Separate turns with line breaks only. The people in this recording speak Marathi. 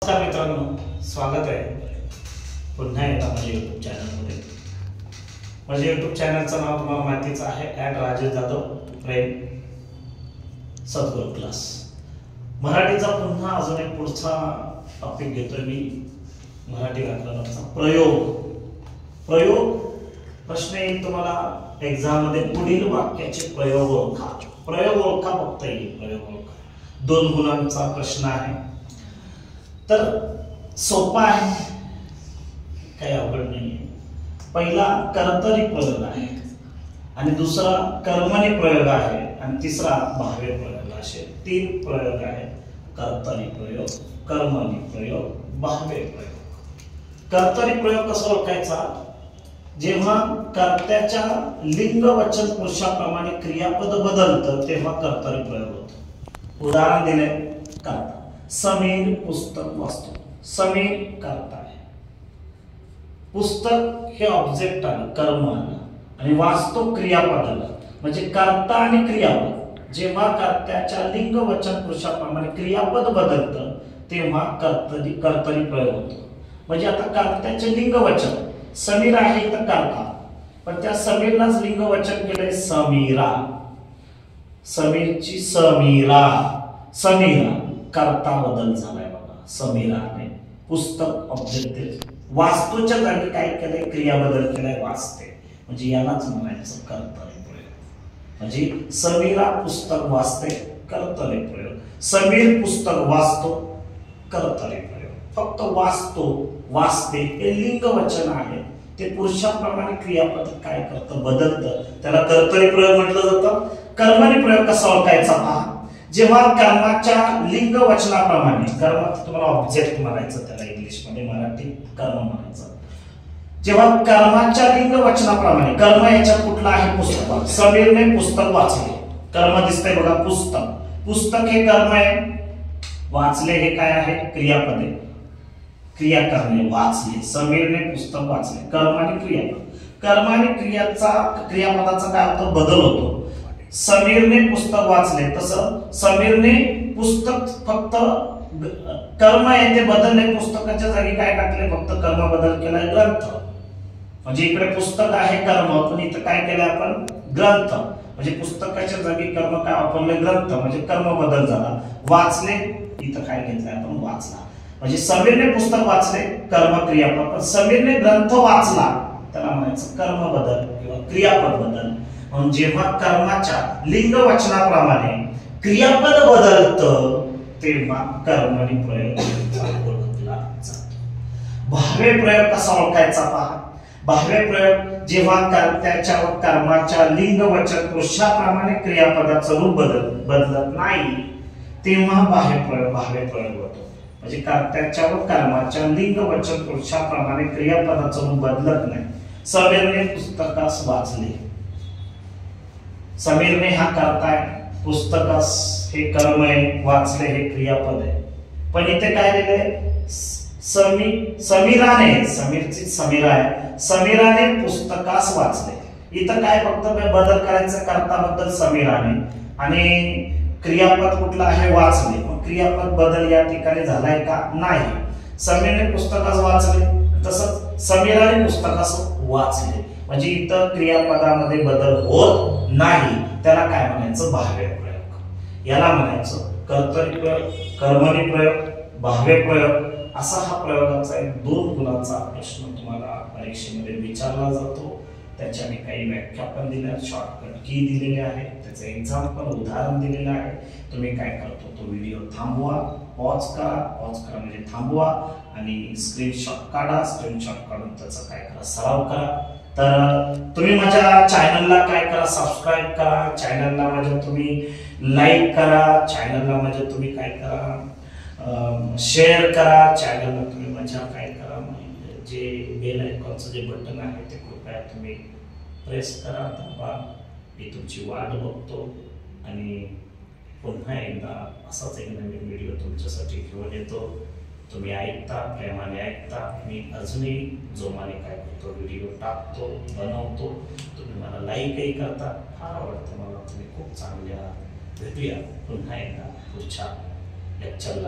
नमस्कार मित्रांनो, स्वागत आहे पुन्हा एकदा माझ्या यूट्यूब चॅनलमध्ये। माझ्या यूट्यूब चॅनलचं नाव तुम्हाला माहितीच आहे, @राजेश जाधव प्रेम सद्गुरू क्लास। मराठीचा पुन्हा अजून एक पुढचा टॉपिक घेतोय मी, मराठी व्याकरणाचा प्रयोग। प्रश्न येईल तुम्हाला एग्जाम मध्ये, पुढील वाक्याचे प्रयोग ओळखा। प्रयोग ओळखा फक्त येईल, प्रयोग ओळखा। 2 गुणांचा प्रश्न आहे, तर सोपा आहे, काही अवघड नाही। पहिला कर्तरी प्रयोग आहे आणि दुसरा कर्मणी प्रयोग आहे आणि तिसरा भावे प्रयोग। असे 3 प्रयोग आहेत, कर्तरी प्रयोग, कर्मणी प्रयोग, भावे प्रयोग। कर्तरी प्रयोग कसा ओळखायचा? जेव्हा कर्त्याच्या लिंग वचन पुरुषाप्रमाणे क्रियापद बदलतं तेव्हा कर्तरी प्रयोग होतो। उदाहरण दिले, कर्ता, समीर पुस्तक वाचतो। समीर कर्ता आहे, पुस्तक हे ऑब्जेक्ट आलं, कर्म आलं, आणि वाचतो क्रियापद आलं। म्हणजे कर्ता आणि क्रियापद जेव्हा कर्त्याच्या लिंग वचन पुरुषाप्रमाणे क्रियापद बदलतं तेव्हा कर्तरी प्रयोग होतो। म्हणजे आता कर्त्याचे लिंग वचन समीर आहे तर कर्ता, पण त्या समीरलाच लिंग वचन केलंय समीरा। समीरची समीरा, समीरा कर्ता बदल झालाय बघा, समीराने। पुस्तक ऑब्जेक्ट, वास्तूच्या जागी काय केलंय? क्रिया बदल केलाय, वाचते। म्हणजे यालाच म्हणायचं कर्तरी प्रयोग। म्हणजे समीरा पुस्तक वाचते, कर्तरी प्रयोग। समीर पुस्तक वाचतो, कर्तरी प्रयोग। फक्त वाचतो, वाचते हे लिंग वचन आहे, ते पुरुषाप्रमाणे क्रियापद काय करतं? बदलतं, त्याला कर्तरी प्रयोग म्हटलं जातं। कर्मणी प्रयोग कसा ओळखायचा पहा। जेव्हा कर्माच्या लिंग वचनाप्रमाणे, कर्म तुम्हाला ऑब्जेक्ट म्हणायचं, त्याला इंग्लिश मध्ये, मराठी कर्म म्हणायचं। जेव्हा कर्माच्या लिंग वचनाप्रमाणे, कर्म याच्यात कुठला आहे? पुस्तक। समीरने पुस्तक वाचले, कर्म दिसतंय बघा, पुस्तक। पुस्तक हे कर्म आहे, वाचले हे काय आहे? क्रियापद आहे, क्रिया करणे, वाचले। समीरने पुस्तक वाचले, कर्म आणि क्रियापद। कर्म आणि क्रियापदाचा काय होतो? बदल होतो। समीरने पुस्तक वाचले, तसं समीरने पुस्तक फक्त कर्म आहे ते बदलले, पुस्तकाच्या जागी काय टाकले? फक्त कर्म बदल केलाय, ग्रंथ। म्हणजे इकडे पुस्तक आहे कर्म, पण इथं काय केलंय आपण? ग्रंथ। म्हणजे पुस्तकाच्या जागी कर्म काय वापरले? ग्रंथ। म्हणजे कर्म बदल झाला। वाचले, इथं काय घेतलंय आपण? वाचला। म्हणजे समीरने पुस्तक वाचले, कर्म क्रियापद, पण समीरने ग्रंथ वाचला, त्याला म्हणायचं कर्म बदल किंवा क्रियापद बदल। म्हणून जेव्हा कर्माच्या लिंग वचनाप्रमाणे क्रियापद बदलतं तेव्हा कर्मणी प्रयोग ओळखला जातो। भावे प्रयोग कसा ओळखायचा पहा। भावे प्रयोग जेव्हा कर्त्याच्या व कर्माच्या लिंग वचन पुरुषाप्रमाणे क्रियापदाचं रूप बदलत नाही तेव्हा भावे प्रयोग होतो। म्हणजे कर्त्याच्या व कर्माच्या लिंग वचन पुरुषाप्रमाणे क्रियापदाचं रूप बदलत नाही। समीरने पुस्तकास वाचले, समीरने हा कर्ता आहे, पुस्तकास हे कर्म आहे, वाचले हे क्रियापद आहे। पण इथे काय दिले? समीराने, समीरची समीरा आहे, समीराने पुस्तकास वाचले। इथं काय फक्त बदल करायचं? कर्ता बद्दल समीराने, आणि क्रियापद कुठला आहे? वाचले। मग क्रियापद बदल या ठिकाणी झालाय का? नाही। समीरने पुस्तकास वाचले, तसंच समीराने पुस्तकास वाचले। म्हणजे इतर क्रियापदामध्ये बदल होत नाही, त्याला काय म्हणायचं? भावे प्रयोग। याला म्हणायचं कर्तरी प्रयोग, कर्मणी प्रयोग, भावे प्रयोग। असा हा प्रयोगाचा एक 2 गुणांचा प्रश्न तुम्हाला परीक्षेमध्ये विचारला जातो। त्याच्या मी काही व्याख्या पण दिल्या, शॉर्टकट की दिलेले आहे, त्याचं एक्झाम्पल उदाहरण दिलेलं आहे। तुम्ही काय करतो? तो व्हिडिओ थांबवा, पॉज करा म्हणजे थांबवा, आणि स्क्रीनशॉट काढा, स्क्रीनशॉट काढून त्याचा काय करा? सराव करा। तर तुम्ही माझ्या चॅनलला काय करा? सबस्क्राईब करा, चॅनलला माझ्या तुम्ही लाईक करा, चॅनलला माझ्या तुम्ही काय करा? शेअर करा, चॅनलला तुम्ही माझ्या काय करा? जे बेल आयकॉनचं जे बटन आहे ते कृपया तुम्ही प्रेस करा, दाबा। मी तुमची वाट बघतो आणि पुन्हा एकदा असाच एक नवीन व्हिडिओ तुमच्यासाठी घेऊन येतो। तुम्ही ऐकता, प्रेमाने ऐकता, मी अजूनही जोमाने काय करतो? व्हिडिओ टाकतो, बनवतो। तुम्ही मला लाईकही करता, फार आवडतं मला, तुम्ही खूप चांगल्या। भेटूया पुन्हा एकदा पुढच्या लेक्चरला।